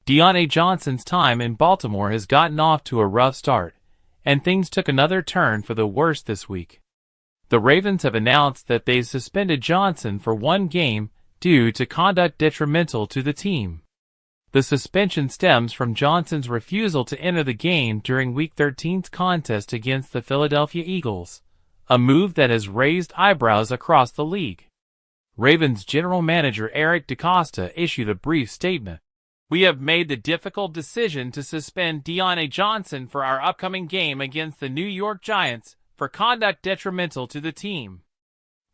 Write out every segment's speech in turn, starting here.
Diontae Johnson's time in Baltimore has gotten off to a rough start, and things took another turn for the worse this week. The Ravens have announced that they suspended Johnson for one game due to conduct detrimental to the team. The suspension stems from Johnson's refusal to enter the game during Week 13's contest against the Philadelphia Eagles, a move that has raised eyebrows across the league. Ravens general manager Eric DeCosta issued a brief statement. "We have made the difficult decision to suspend Diontae Johnson for our upcoming game against the New York Giants for conduct detrimental to the team.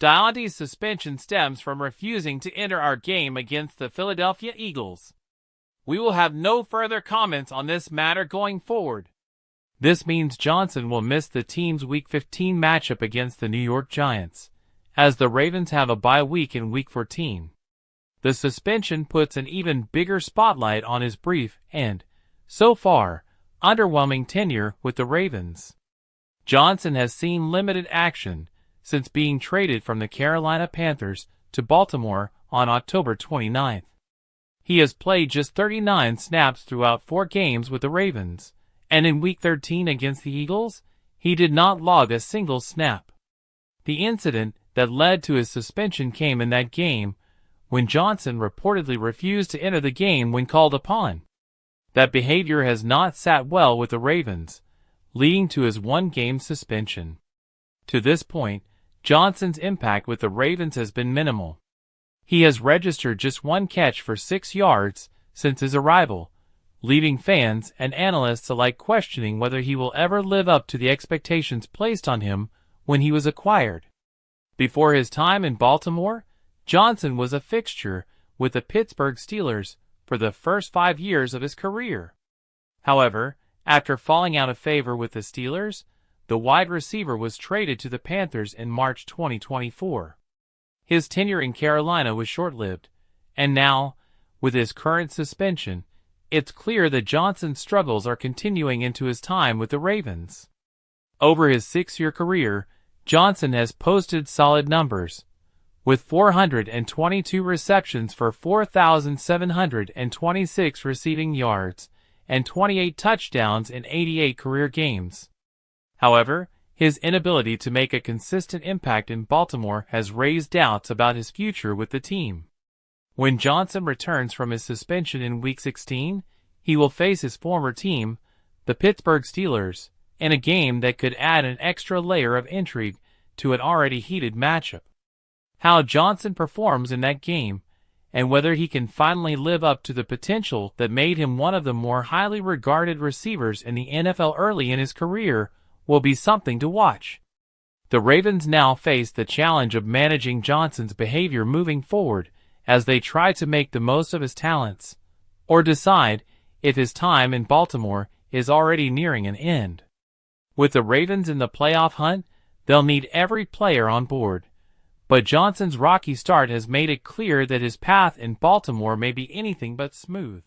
Diontae's suspension stems from refusing to enter our game against the Philadelphia Eagles. We will have no further comments on this matter going forward." This means Johnson will miss the team's Week 15 matchup against the New York Giants, as the Ravens have a bye week in Week 14. The suspension puts an even bigger spotlight on his brief and, so far, underwhelming tenure with the Ravens. Johnson has seen limited action since being traded from the Carolina Panthers to Baltimore on October 29. He has played just 39 snaps throughout 4 games with the Ravens, and in Week 13 against the Eagles, he did not log a single snap. The incident that led to his suspension came in that game when Johnson reportedly refused to enter the game when called upon. That behavior has not sat well with the Ravens, leading to his one-game suspension. To this point, Johnson's impact with the Ravens has been minimal. He has registered just 1 catch for 6 yards since his arrival, leaving fans and analysts alike questioning whether he will ever live up to the expectations placed on him when he was acquired. Before his time in Baltimore, Johnson was a fixture with the Pittsburgh Steelers for the first 5 years of his career. However, after falling out of favor with the Steelers, the wide receiver was traded to the Panthers in March 2024. His tenure in Carolina was short-lived, and now, with his current suspension, it's clear that Johnson's struggles are continuing into his time with the Ravens. Over his 6-year career, Johnson has posted solid numbers, with 422 receptions for 4,726 receiving yards and 28 touchdowns in 88 career games. However, his inability to make a consistent impact in Baltimore has raised doubts about his future with the team. When Johnson returns from his suspension in Week 16, he will face his former team, the Pittsburgh Steelers, in a game that could add an extra layer of intrigue to an already heated matchup. How Johnson performs in that game, and whether he can finally live up to the potential that made him one of the more highly regarded receivers in the NFL early in his career, will be something to watch. The Ravens now face the challenge of managing Johnson's behavior moving forward as they try to make the most of his talents, or decide if his time in Baltimore is already nearing an end. With the Ravens in the playoff hunt, they'll need every player on board, but Johnson's rocky start has made it clear that his path in Baltimore may be anything but smooth.